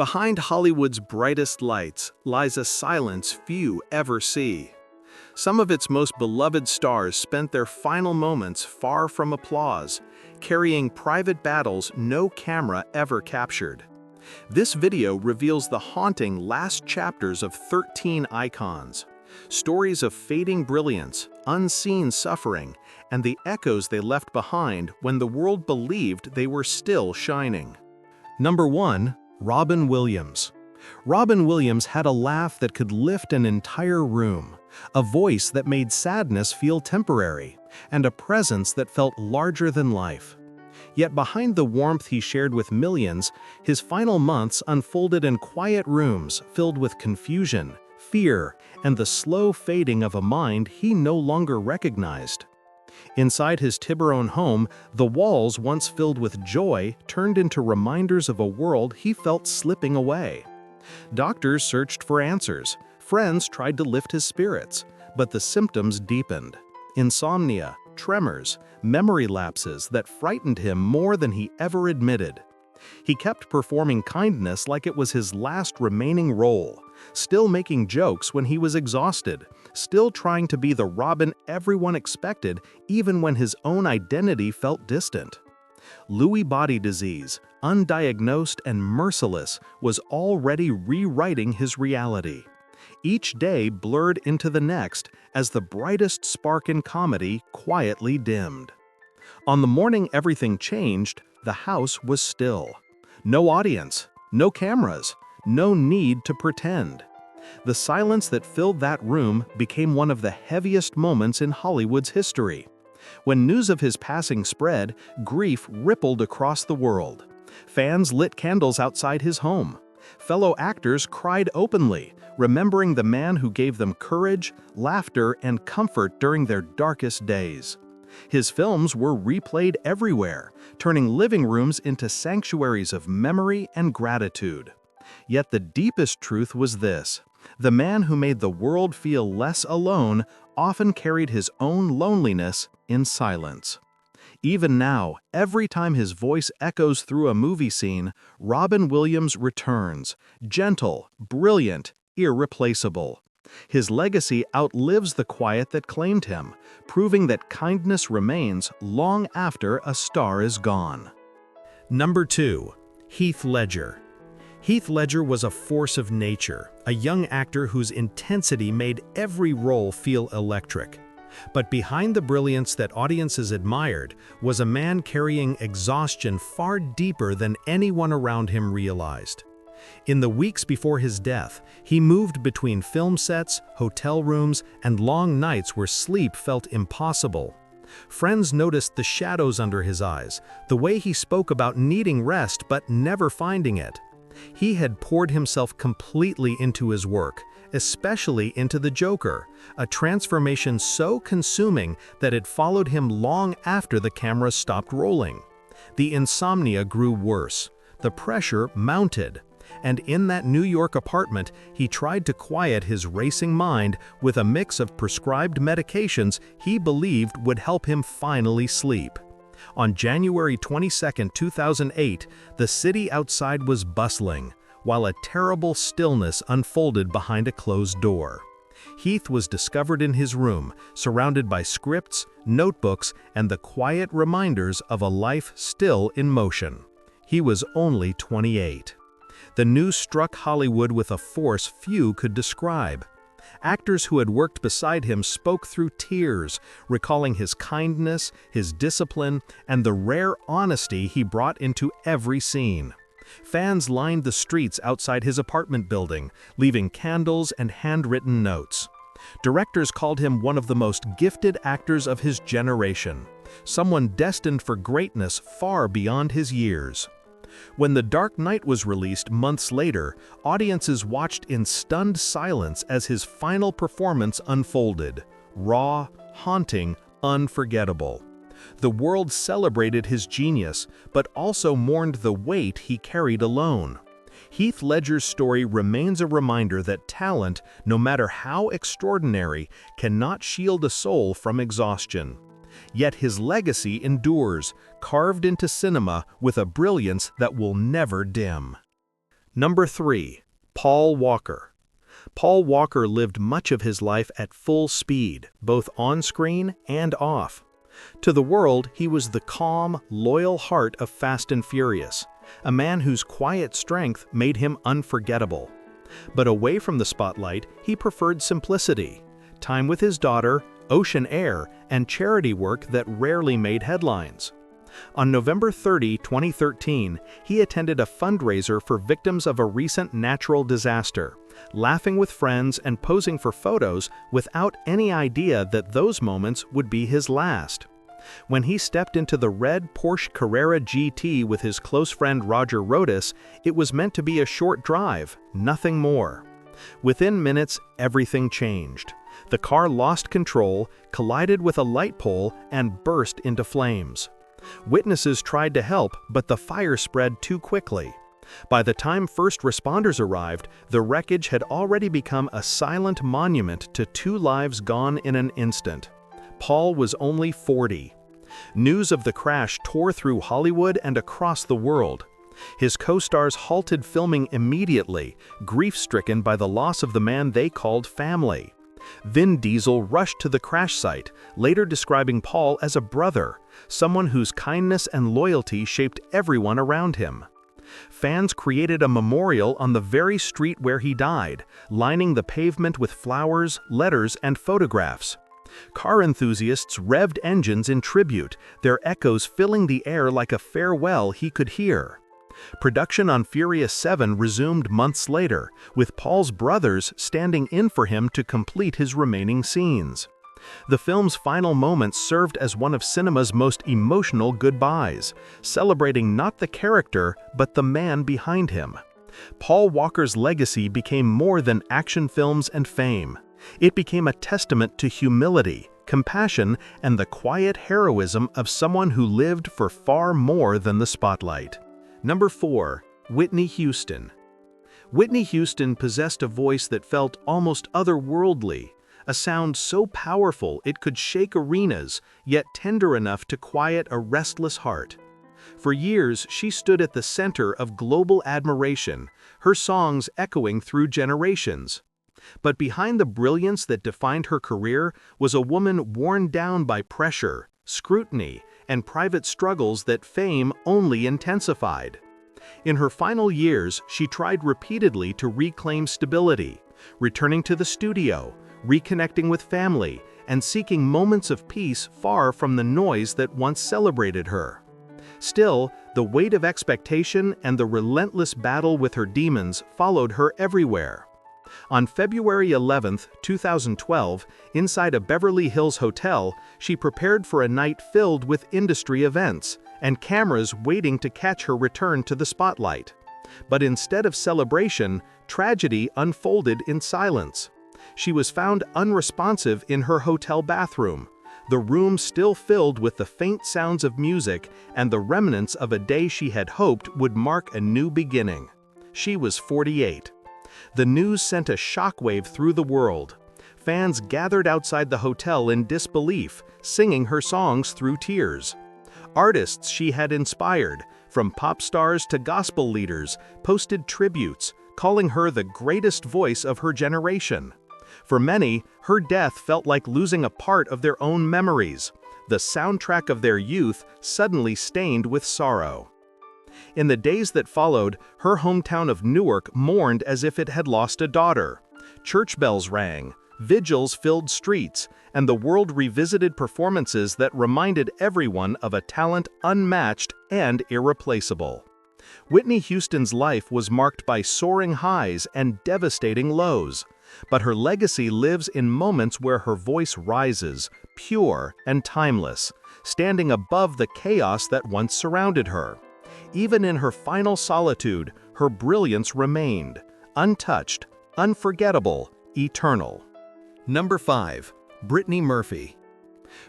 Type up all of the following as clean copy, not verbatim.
Behind Hollywood's brightest lights lies a silence few ever see. Some of its most beloved stars spent their final moments far from applause, carrying private battles no camera ever captured. This video reveals the haunting last chapters of 13 icons, stories of fading brilliance, unseen suffering, and the echoes they left behind when the world believed they were still shining. Number 1. Robin Williams. Robin Williams had a laugh that could lift an entire room, a voice that made sadness feel temporary, and a presence that felt larger than life. Yet behind the warmth he shared with millions, his final months unfolded in quiet rooms filled with confusion, fear, and the slow fading of a mind he no longer recognized. Inside his Tiburon home, the walls once filled with joy turned into reminders of a world he felt slipping away. Doctors searched for answers, friends tried to lift his spirits, but the symptoms deepened. Insomnia, tremors, memory lapses that frightened him more than he ever admitted. He kept performing kindness like it was his last remaining role, still making jokes when he was exhausted, still trying to be the Robin everyone expected even when his own identity felt distant. Lewy body disease, undiagnosed and merciless, was already rewriting his reality. Each day blurred into the next as the brightest spark in comedy quietly dimmed. On the morning everything changed, the house was still. No audience, no cameras, no need to pretend. The silence that filled that room became one of the heaviest moments in Hollywood's history. When news of his passing spread, grief rippled across the world. Fans lit candles outside his home. Fellow actors cried openly, remembering the man who gave them courage, laughter, and comfort during their darkest days. His films were replayed everywhere, turning living rooms into sanctuaries of memory and gratitude. Yet the deepest truth was this: the man who made the world feel less alone often carried his own loneliness in silence. Even now, every time his voice echoes through a movie scene, Robin Williams returns, gentle, brilliant, irreplaceable. His legacy outlives the quiet that claimed him, proving that kindness remains long after a star is gone. Number 2. Heath Ledger. Heath Ledger was a force of nature, a young actor whose intensity made every role feel electric. But behind the brilliance that audiences admired was a man carrying exhaustion far deeper than anyone around him realized. In the weeks before his death, he moved between film sets, hotel rooms, and long nights where sleep felt impossible. Friends noticed the shadows under his eyes, the way he spoke about needing rest but never finding it. He had poured himself completely into his work, especially into The Joker, a transformation so consuming that it followed him long after the camera stopped rolling. The insomnia grew worse, the pressure mounted, and in that New York apartment, he tried to quiet his racing mind with a mix of prescribed medications he believed would help him finally sleep. On January 22, 2008, the city outside was bustling, while a terrible stillness unfolded behind a closed door. Heath was discovered in his room, surrounded by scripts, notebooks, and the quiet reminders of a life still in motion. He was only 28. The news struck Hollywood with a force few could describe. Actors who had worked beside him spoke through tears, recalling his kindness, his discipline, and the rare honesty he brought into every scene. Fans lined the streets outside his apartment building, leaving candles and handwritten notes. Directors called him one of the most gifted actors of his generation, someone destined for greatness far beyond his years. When The Dark Knight was released months later, audiences watched in stunned silence as his final performance unfolded. Raw, haunting, unforgettable. The world celebrated his genius, but also mourned the weight he carried alone. Heath Ledger's story remains a reminder that talent, no matter how extraordinary, cannot shield a soul from exhaustion. Yet his legacy endures, carved into cinema with a brilliance that will never dim. Number 3. Paul Walker. Paul Walker lived much of his life at full speed, both on screen and off. To the world, he was the calm, loyal heart of Fast and Furious, a man whose quiet strength made him unforgettable. But away from the spotlight, he preferred simplicity, time with his daughter, ocean air, and charity work that rarely made headlines. On November 30, 2013, he attended a fundraiser for victims of a recent natural disaster, laughing with friends and posing for photos without any idea that those moments would be his last. When he stepped into the red Porsche Carrera GT with his close friend Roger Rodas, it was meant to be a short drive, nothing more. Within minutes, everything changed. The car lost control, collided with a light pole, and burst into flames. Witnesses tried to help, but the fire spread too quickly. By the time first responders arrived, the wreckage had already become a silent monument to 2 lives gone in an instant. Paul was only 40. News of the crash tore through Hollywood and across the world. His co-stars halted filming immediately, grief-stricken by the loss of the man they called family. Vin Diesel rushed to the crash site, later describing Paul as a brother, someone whose kindness and loyalty shaped everyone around him. Fans created a memorial on the very street where he died, lining the pavement with flowers, letters, and photographs. Car enthusiasts revved engines in tribute, their echoes filling the air like a farewell he could hear. Production on Furious 7 resumed months later, with Paul's brothers standing in for him to complete his remaining scenes. The film's final moments served as one of cinema's most emotional goodbyes, celebrating not the character, but the man behind him. Paul Walker's legacy became more than action films and fame. It became a testament to humility, compassion, and the quiet heroism of someone who lived for far more than the spotlight. Number 4. Whitney Houston. Whitney Houston possessed a voice that felt almost otherworldly, a sound so powerful it could shake arenas, yet tender enough to quiet a restless heart. For years, she stood at the center of global admiration, her songs echoing through generations. But behind the brilliance that defined her career was a woman worn down by pressure, scrutiny, and private struggles that fame only intensified. In her final years, she tried repeatedly to reclaim stability, returning to the studio, reconnecting with family, and seeking moments of peace far from the noise that once celebrated her. Still, the weight of expectation and the relentless battle with her demons followed her everywhere. On February 11, 2012, inside a Beverly Hills hotel, she prepared for a night filled with industry events and cameras waiting to catch her return to the spotlight. But instead of celebration, tragedy unfolded in silence. She was found unresponsive in her hotel bathroom, the room still filled with the faint sounds of music and the remnants of a day she had hoped would mark a new beginning. She was 48. The news sent a shockwave through the world. Fans gathered outside the hotel in disbelief, singing her songs through tears. Artists she had inspired, from pop stars to gospel leaders, posted tributes, calling her the greatest voice of her generation. For many, her death felt like losing a part of their own memories, the soundtrack of their youth suddenly stained with sorrow. In the days that followed, her hometown of Newark mourned as if it had lost a daughter. Church bells rang, vigils filled streets, and the world revisited performances that reminded everyone of a talent unmatched and irreplaceable. Whitney Houston's life was marked by soaring highs and devastating lows, but her legacy lives in moments where her voice rises, pure and timeless, standing above the chaos that once surrounded her. Even in her final solitude, her brilliance remained, untouched, unforgettable, eternal. Number 5. Brittany Murphy.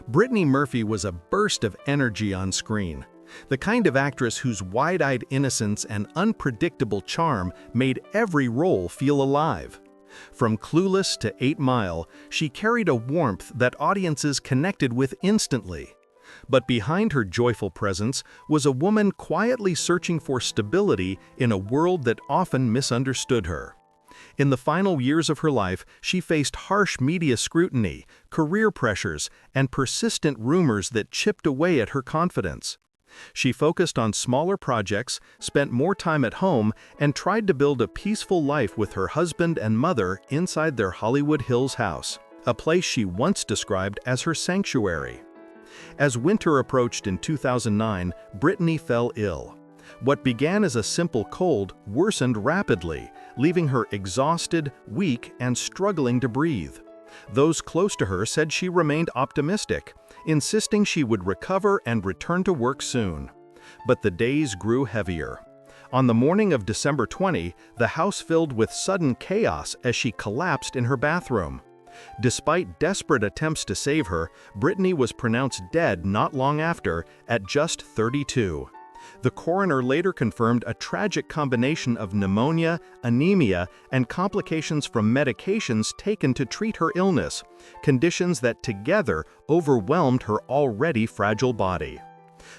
Brittany Murphy was a burst of energy on screen, the kind of actress whose wide-eyed innocence and unpredictable charm made every role feel alive. From Clueless to 8 Mile, she carried a warmth that audiences connected with instantly. But behind her joyful presence was a woman quietly searching for stability in a world that often misunderstood her. In the final years of her life, she faced harsh media scrutiny, career pressures, and persistent rumors that chipped away at her confidence. She focused on smaller projects, spent more time at home, and tried to build a peaceful life with her husband and mother inside their Hollywood Hills house, a place she once described as her sanctuary. As winter approached in 2009, Brittany fell ill. What began as a simple cold worsened rapidly, leaving her exhausted, weak, and struggling to breathe. Those close to her said she remained optimistic, insisting she would recover and return to work soon. But the days grew heavier. On the morning of December 20, the house filled with sudden chaos as she collapsed in her bathroom. Despite desperate attempts to save her, Brittany was pronounced dead not long after, at just 32. The coroner later confirmed a tragic combination of pneumonia, anemia, and complications from medications taken to treat her illness, conditions that together overwhelmed her already fragile body.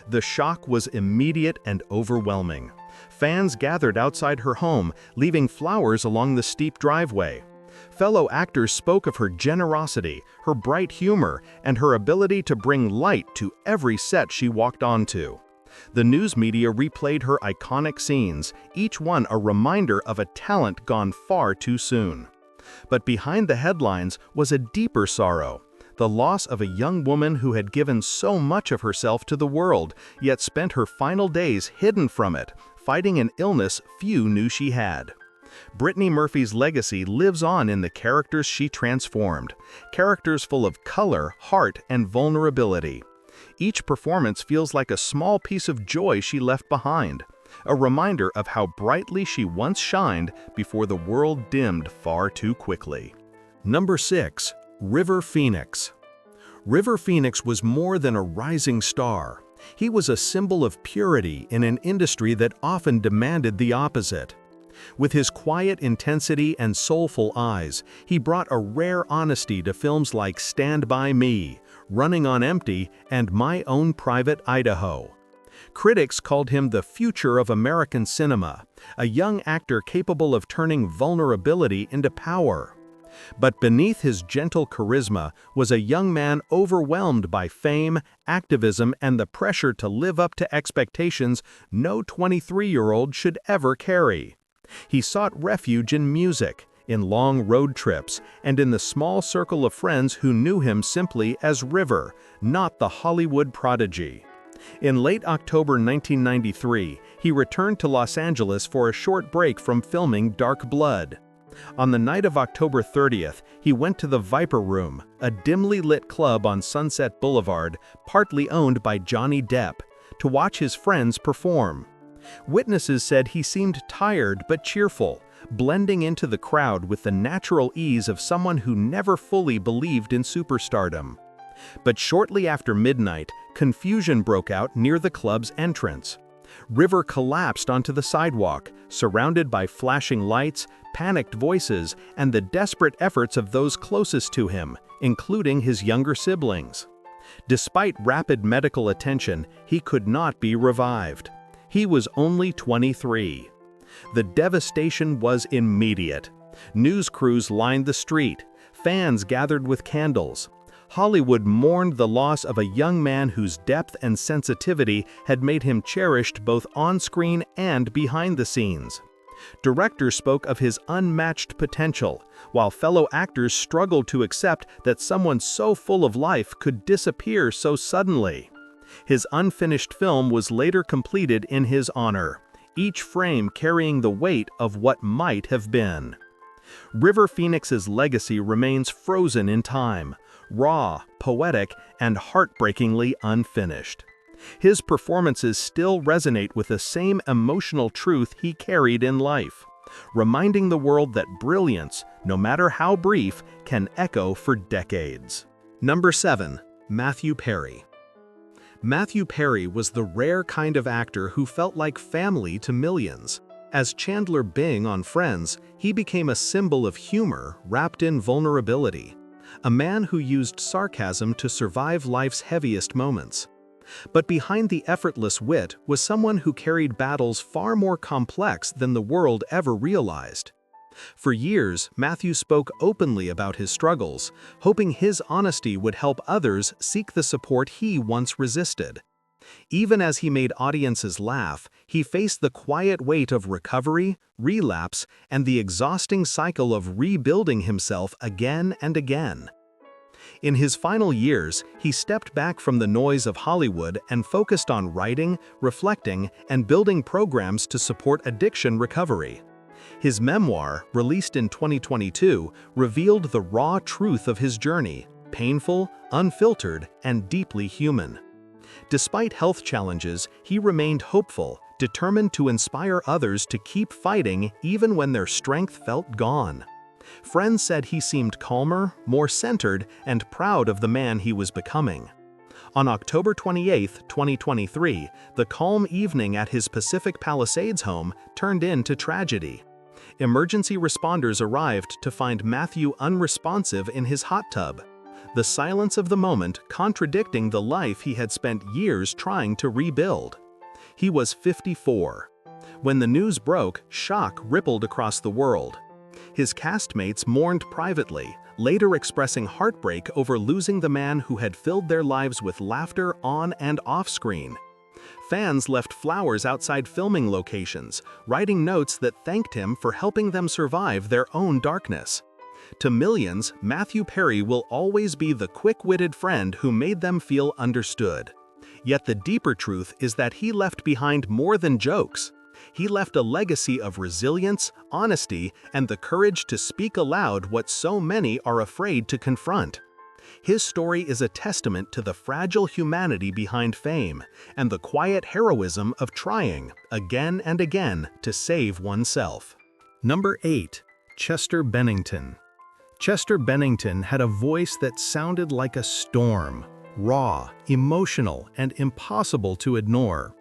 The shock was immediate and overwhelming. Fans gathered outside her home, leaving flowers along the steep driveway. Fellow actors spoke of her generosity, her bright humor, and her ability to bring light to every set she walked onto. The news media replayed her iconic scenes, each one a reminder of a talent gone far too soon. But behind the headlines was a deeper sorrow, the loss of a young woman who had given so much of herself to the world, yet spent her final days hidden from it, fighting an illness few knew she had. Brittany Murphy's legacy lives on in the characters she transformed, characters full of color, heart, and vulnerability. Each performance feels like a small piece of joy she left behind, a reminder of how brightly she once shined before the world dimmed far too quickly. Number 6. River Phoenix. River Phoenix was more than a rising star. He was a symbol of purity in an industry that often demanded the opposite. With his quiet intensity and soulful eyes, he brought a rare honesty to films like Stand By Me, Running on Empty, and My Own Private Idaho. Critics called him the future of American cinema, a young actor capable of turning vulnerability into power. But beneath his gentle charisma was a young man overwhelmed by fame, activism, and the pressure to live up to expectations no 23-year-old should ever carry. He sought refuge in music, in long road trips, and in the small circle of friends who knew him simply as River, not the Hollywood prodigy. In late October 1993, he returned to Los Angeles for a short break from filming Dark Blood. On the night of October 30th, he went to the Viper Room, a dimly lit club on Sunset Boulevard, partly owned by Johnny Depp, to watch his friends perform. Witnesses said he seemed tired but cheerful, blending into the crowd with the natural ease of someone who never fully believed in superstardom. But shortly after midnight, confusion broke out near the club's entrance. River collapsed onto the sidewalk, surrounded by flashing lights, panicked voices, and the desperate efforts of those closest to him, including his younger siblings. Despite rapid medical attention, he could not be revived. He was only 23. The devastation was immediate. News crews lined the street. Fans gathered with candles. Hollywood mourned the loss of a young man whose depth and sensitivity had made him cherished both on-screen and behind the scenes. Directors spoke of his unmatched potential, while fellow actors struggled to accept that someone so full of life could disappear so suddenly. His unfinished film was later completed in his honor, each frame carrying the weight of what might have been. River Phoenix's legacy remains frozen in time, raw, poetic, and heartbreakingly unfinished. His performances still resonate with the same emotional truth he carried in life, reminding the world that brilliance, no matter how brief, can echo for decades. Number 7. Matthew Perry. Matthew Perry was the rare kind of actor who felt like family to millions. As Chandler Bing on Friends, he became a symbol of humor wrapped in vulnerability, a man who used sarcasm to survive life's heaviest moments. But behind the effortless wit was someone who carried battles far more complex than the world ever realized. For years, Matthew spoke openly about his struggles, hoping his honesty would help others seek the support he once resisted. Even as he made audiences laugh, he faced the quiet weight of recovery, relapse, and the exhausting cycle of rebuilding himself again and again. In his final years, he stepped back from the noise of Hollywood and focused on writing, reflecting, and building programs to support addiction recovery. His memoir, released in 2022, revealed the raw truth of his journey, painful, unfiltered, and deeply human. Despite health challenges, he remained hopeful, determined to inspire others to keep fighting even when their strength felt gone. Friends said he seemed calmer, more centered, and proud of the man he was becoming. On October 28, 2023, the calm evening at his Pacific Palisades home turned into tragedy. Emergency responders arrived to find Matthew unresponsive in his hot tub, the silence of the moment contradicting the life he had spent years trying to rebuild. He was 54. When the news broke, shock rippled across the world. His castmates mourned privately, later expressing heartbreak over losing the man who had filled their lives with laughter on and off screen. Fans left flowers outside filming locations, writing notes that thanked him for helping them survive their own darkness. To millions, Matthew Perry will always be the quick-witted friend who made them feel understood. Yet the deeper truth is that he left behind more than jokes. He left a legacy of resilience, honesty, and the courage to speak aloud what so many are afraid to confront. His story is a testament to the fragile humanity behind fame and the quiet heroism of trying, again and again, to save oneself. Number 8. Chester Bennington. Chester Bennington had a voice that sounded like a storm, raw, emotional, and impossible to ignore.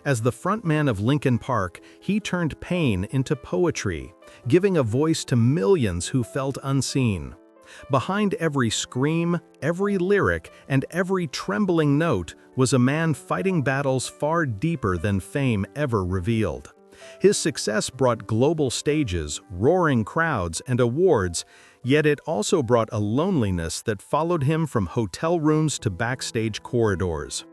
As the frontman of Linkin Park, he turned pain into poetry, giving a voice to millions who felt unseen. Behind every scream, every lyric, and every trembling note was a man fighting battles far deeper than fame ever revealed. His success brought global stages, roaring crowds, and awards, yet it also brought a loneliness that followed him from hotel rooms to backstage corridors.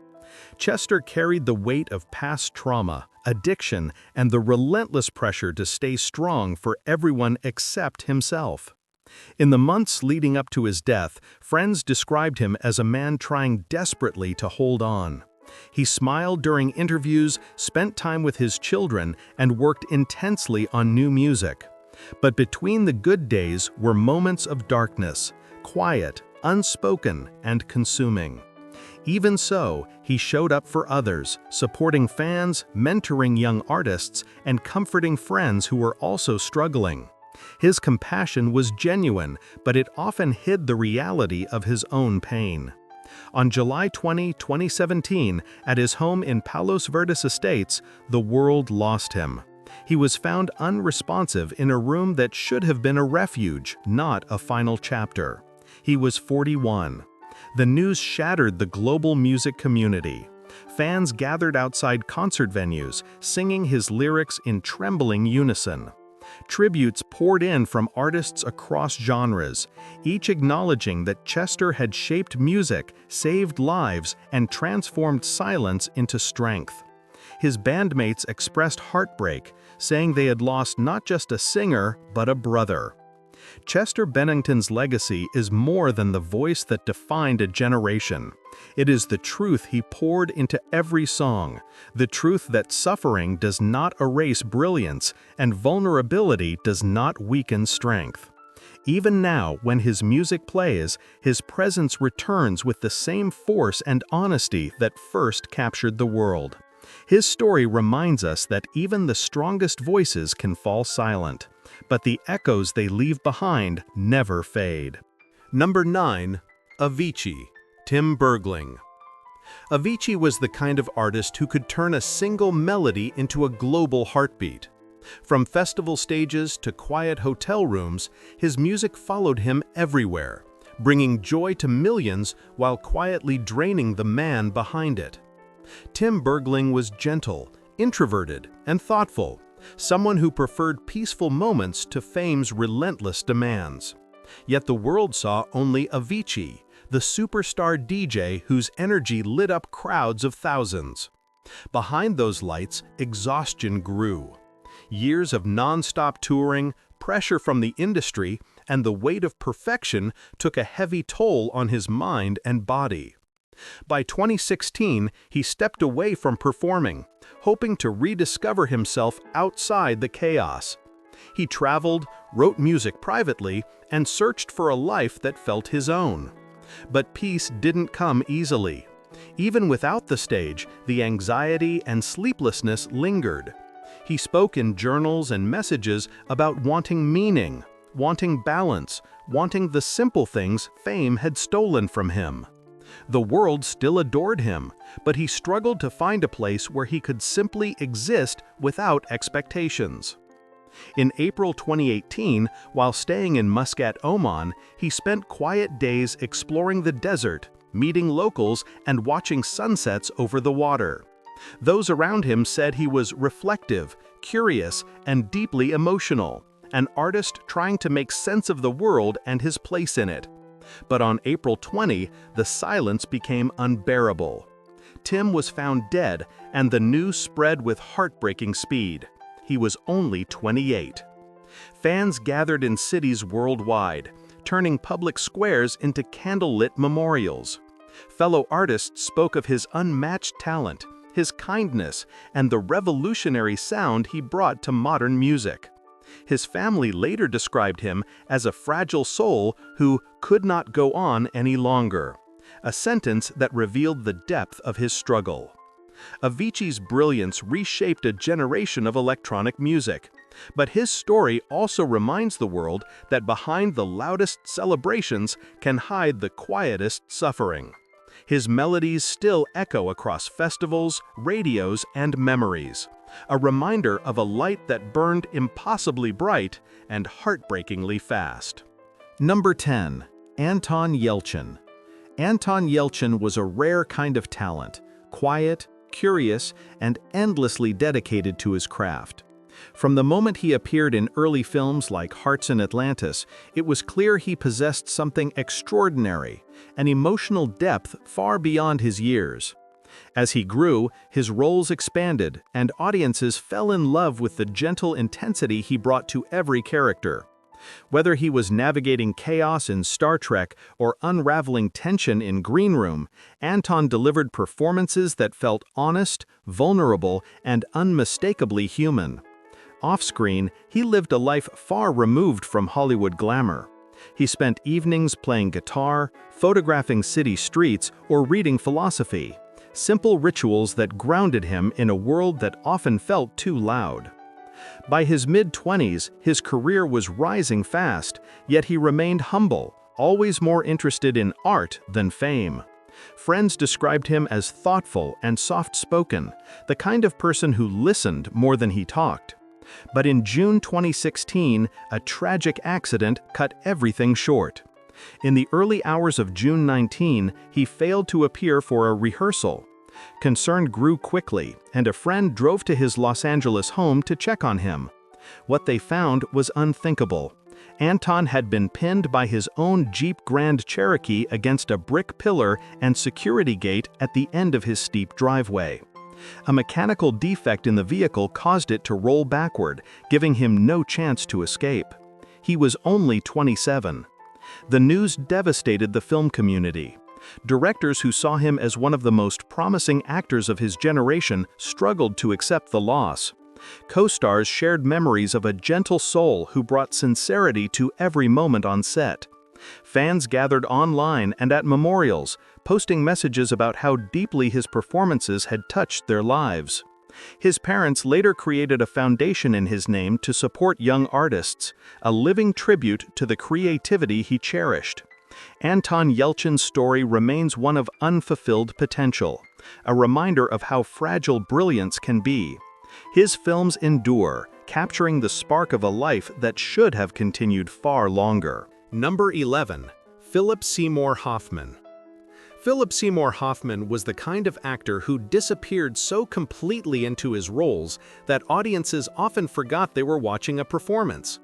Chester carried the weight of past trauma, addiction, and the relentless pressure to stay strong for everyone except himself. In the months leading up to his death, friends described him as a man trying desperately to hold on. He smiled during interviews, spent time with his children, and worked intensely on new music. But between the good days were moments of darkness, quiet, unspoken, and consuming. Even so, he showed up for others, supporting fans, mentoring young artists, and comforting friends who were also struggling. His compassion was genuine, but it often hid the reality of his own pain. On July 20, 2017, at his home in Palos Verdes Estates, the world lost him. He was found unresponsive in a room that should have been a refuge, not a final chapter. He was 41. The news shattered the global music community. Fans gathered outside concert venues, singing his lyrics in trembling unison. Tributes poured in from artists across genres, each acknowledging that Chester had shaped music, saved lives, and transformed silence into strength. His bandmates expressed heartbreak, saying they had lost not just a singer, but a brother. Chester Bennington's legacy is more than the voice that defined a generation. It is the truth he poured into every song, the truth that suffering does not erase brilliance and vulnerability does not weaken strength. Even now, when his music plays, his presence returns with the same force and honesty that first captured the world. His story reminds us that even the strongest voices can fall silent, but the echoes they leave behind never fade. Number 9. Avicii, Tim Bergling. Avicii was the kind of artist who could turn a single melody into a global heartbeat. From festival stages to quiet hotel rooms, his music followed him everywhere, bringing joy to millions while quietly draining the man behind it. Tim Bergling was gentle, introverted, and thoughtful, someone who preferred peaceful moments to fame's relentless demands. Yet the world saw only Avicii, the superstar DJ whose energy lit up crowds of thousands. Behind those lights, exhaustion grew. Years of non-stop touring, pressure from the industry, and the weight of perfection took a heavy toll on his mind and body. By 2016, he stepped away from performing, hoping to rediscover himself outside the chaos. He traveled, wrote music privately, and searched for a life that felt his own. But peace didn't come easily. Even without the stage, the anxiety and sleeplessness lingered. He spoke in journals and messages about wanting meaning, wanting balance, wanting the simple things fame had stolen from him. The world still adored him, but he struggled to find a place where he could simply exist without expectations. In April 2018, while staying in Muscat, Oman, he spent quiet days exploring the desert, meeting locals, and watching sunsets over the water. Those around him said he was reflective, curious, and deeply emotional, an artist trying to make sense of the world and his place in it. But on April 20, the silence became unbearable. Tim was found dead, and the news spread with heartbreaking speed. He was only 28. Fans gathered in cities worldwide, turning public squares into candlelit memorials. Fellow artists spoke of his unmatched talent, his kindness, and the revolutionary sound he brought to modern music. His family later described him as a fragile soul who could not go on any longer, a sentence that revealed the depth of his struggle. Avicii's brilliance reshaped a generation of electronic music, but his story also reminds the world that behind the loudest celebrations can hide the quietest suffering. His melodies still echo across festivals, radios, and memories, a reminder of a light that burned impossibly bright and heartbreakingly fast. Number 10. Anton Yelchin. Anton Yelchin was a rare kind of talent, quiet, curious, and endlessly dedicated to his craft. From the moment he appeared in early films like Hearts in Atlantis, it was clear he possessed something extraordinary, an emotional depth far beyond his years. As he grew, his roles expanded, and audiences fell in love with the gentle intensity he brought to every character. Whether he was navigating chaos in Star Trek or unraveling tension in Green Room, Anton delivered performances that felt honest, vulnerable, and unmistakably human. Off-screen, he lived a life far removed from Hollywood glamour. He spent evenings playing guitar, photographing city streets, or reading philosophy, simple rituals that grounded him in a world that often felt too loud. By his mid-20s, his career was rising fast, yet he remained humble, always more interested in art than fame. Friends described him as thoughtful and soft-spoken, the kind of person who listened more than he talked. But in June 2016, a tragic accident cut everything short. In the early hours of June 19, he failed to appear for a rehearsal. Concern grew quickly, and a friend drove to his Los Angeles home to check on him. What they found was unthinkable. Anton had been pinned by his own Jeep Grand Cherokee against a brick pillar and security gate at the end of his steep driveway. A mechanical defect in the vehicle caused it to roll backward, giving him no chance to escape. He was only 27. The news devastated the film community. Directors who saw him as one of the most promising actors of his generation struggled to accept the loss. Co-stars shared memories of a gentle soul who brought sincerity to every moment on set. Fans gathered online and at memorials, posting messages about how deeply his performances had touched their lives. His parents later created a foundation in his name to support young artists, a living tribute to the creativity he cherished. Anton Yelchin's story remains one of unfulfilled potential, a reminder of how fragile brilliance can be. His films endure, capturing the spark of a life that should have continued far longer. Number 11. Philip Seymour Hoffman. Philip Seymour Hoffman was the kind of actor who disappeared so completely into his roles that audiences often forgot they were watching a performance.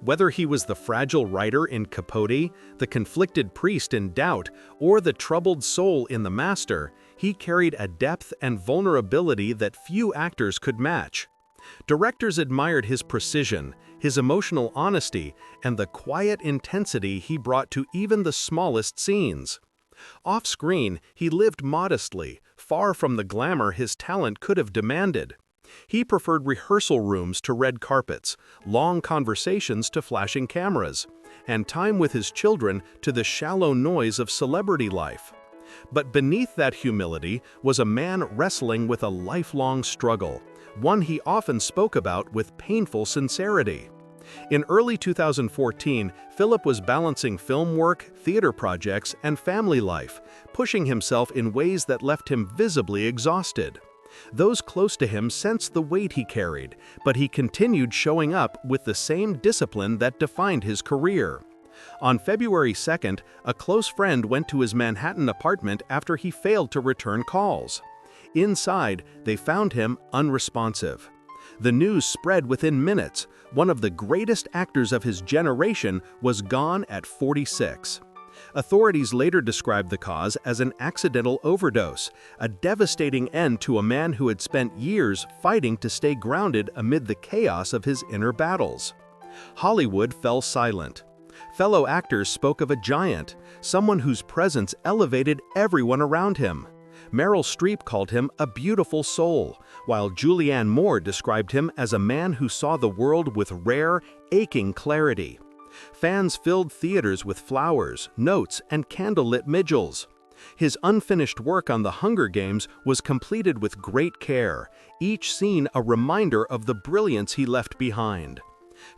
Whether he was the fragile writer in Capote, the conflicted priest in Doubt, or the troubled soul in The Master, he carried a depth and vulnerability that few actors could match. Directors admired his precision, his emotional honesty, and the quiet intensity he brought to even the smallest scenes. Off-screen, he lived modestly, far from the glamour his talent could have demanded. He preferred rehearsal rooms to red carpets, long conversations to flashing cameras, and time with his children to the shallow noise of celebrity life. But beneath that humility was a man wrestling with a lifelong struggle, one he often spoke about with painful sincerity. In early 2014, Philip was balancing film work, theater projects, and family life, pushing himself in ways that left him visibly exhausted. Those close to him sensed the weight he carried, but he continued showing up with the same discipline that defined his career. On February 2nd, a close friend went to his Manhattan apartment after he failed to return calls. Inside, they found him unresponsive. The news spread within minutes. One of the greatest actors of his generation was gone at 46. Authorities later described the cause as an accidental overdose, a devastating end to a man who had spent years fighting to stay grounded amid the chaos of his inner battles. Hollywood fell silent. Fellow actors spoke of a giant, someone whose presence elevated everyone around him. Meryl Streep called him a beautiful soul, while Julianne Moore described him as a man who saw the world with rare, aching clarity. Fans filled theaters with flowers, notes, and candlelit vigils. His unfinished work on The Hunger Games was completed with great care, each scene a reminder of the brilliance he left behind.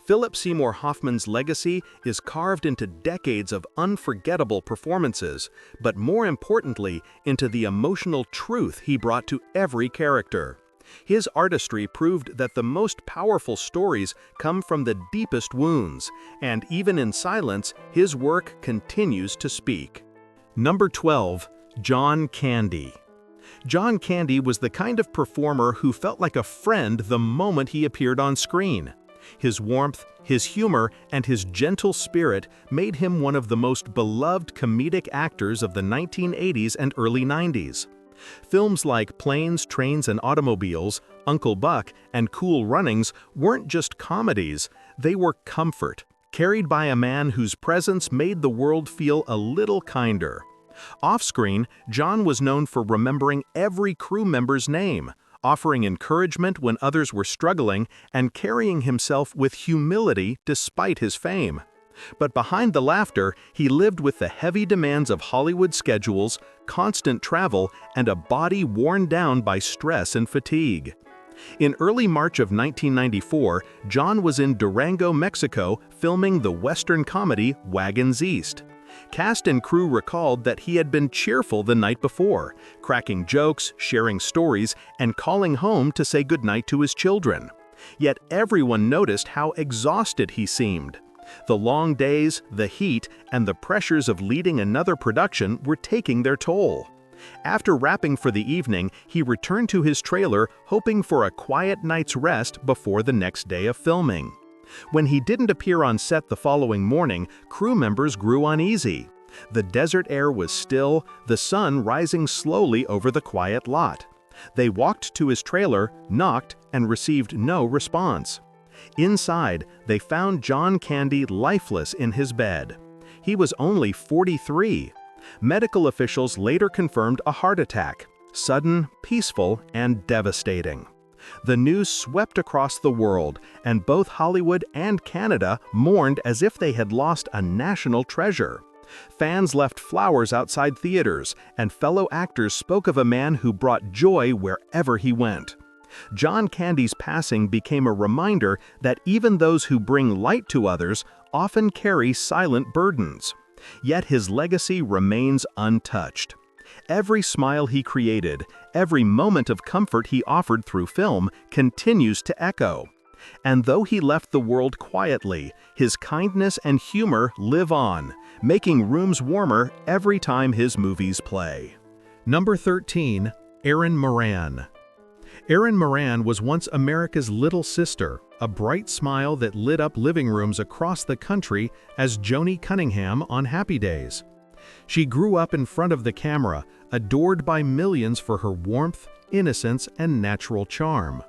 Philip Seymour Hoffman's legacy is carved into decades of unforgettable performances, but more importantly, into the emotional truth he brought to every character. His artistry proved that the most powerful stories come from the deepest wounds, and even in silence, his work continues to speak. Number 12. John Candy. John Candy was the kind of performer who felt like a friend the moment he appeared on screen. His warmth, his humor, and his gentle spirit made him one of the most beloved comedic actors of the 1980s and early 90s. Films like Planes, Trains, and Automobiles, Uncle Buck, and Cool Runnings weren't just comedies, they were comfort, carried by a man whose presence made the world feel a little kinder. Off-screen, John was known for remembering every crew member's name, offering encouragement when others were struggling, and carrying himself with humility despite his fame. But behind the laughter, he lived with the heavy demands of Hollywood schedules, constant travel, and a body worn down by stress and fatigue. In early March of 1994, John was in Durango, Mexico, filming the Western comedy Wagons East. Cast and crew recalled that he had been cheerful the night before, cracking jokes, sharing stories, and calling home to say goodnight to his children. Yet everyone noticed how exhausted he seemed. The long days, the heat, and the pressures of leading another production were taking their toll. After wrapping for the evening, he returned to his trailer, hoping for a quiet night's rest before the next day of filming. When he didn't appear on set the following morning, crew members grew uneasy. The desert air was still, the sun rising slowly over the quiet lot. They walked to his trailer, knocked, and received no response. Inside, they found John Candy lifeless in his bed. He was only 43. Medical officials later confirmed a heart attack, sudden, peaceful, and devastating. The news swept across the world, and both Hollywood and Canada mourned as if they had lost a national treasure. Fans left flowers outside theaters, and fellow actors spoke of a man who brought joy wherever he went. John Candy's passing became a reminder that even those who bring light to others often carry silent burdens. Yet his legacy remains untouched. Every smile he created, every moment of comfort he offered through film continues to echo. And though he left the world quietly, his kindness and humor live on, making rooms warmer every time his movies play. Number 13. Erin Moran. Erin Moran was once America's little sister, a bright smile that lit up living rooms across the country as Joni Cunningham on Happy Days. She grew up in front of the camera, adored by millions for her warmth, innocence, and natural charm.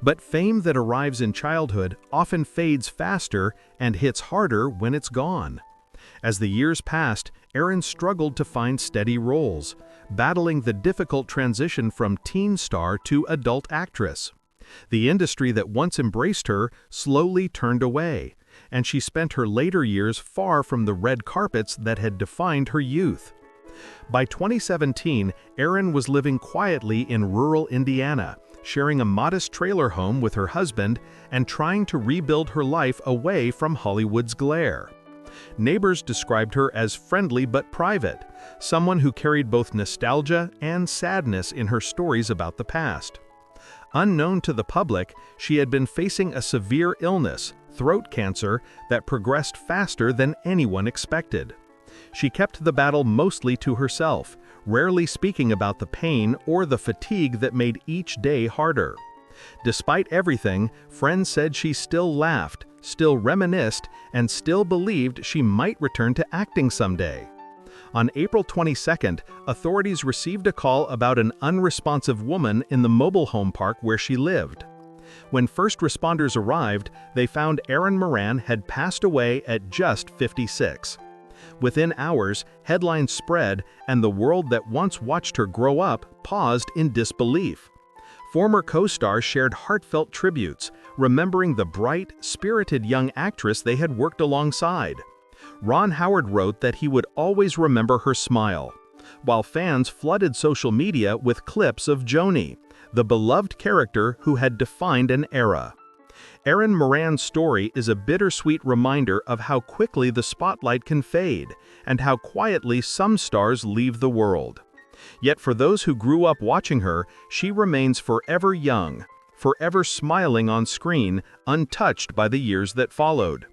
But fame that arrives in childhood often fades faster and hits harder when it's gone. As the years passed, Erin struggled to find steady roles, battling the difficult transition from teen star to adult actress. The industry that once embraced her slowly turned away, and she spent her later years far from the red carpets that had defined her youth. By 2017, Erin was living quietly in rural Indiana, sharing a modest trailer home with her husband and trying to rebuild her life away from Hollywood's glare. Neighbors described her as friendly but private, someone who carried both nostalgia and sadness in her stories about the past. Unknown to the public, she had been facing a severe illness, throat cancer, that progressed faster than anyone expected. She kept the battle mostly to herself, rarely speaking about the pain or the fatigue that made each day harder. Despite everything, friends said she still laughed, still reminisced, and still believed she might return to acting someday. On April 22nd, authorities received a call about an unresponsive woman in the mobile home park where she lived. When first responders arrived, they found Erin Moran had passed away at just 56. Within hours, headlines spread, and the world that once watched her grow up paused in disbelief. Former co-stars shared heartfelt tributes, remembering the bright, spirited young actress they had worked alongside. Ron Howard wrote that he would always remember her smile, while fans flooded social media with clips of Joni, the beloved character who had defined an era. Erin Moran's story is a bittersweet reminder of how quickly the spotlight can fade, and how quietly some stars leave the world. Yet for those who grew up watching her, she remains forever young, forever smiling on screen, untouched by the years that followed.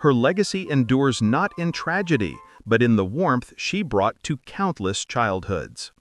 Her legacy endures not in tragedy, but in the warmth she brought to countless childhoods.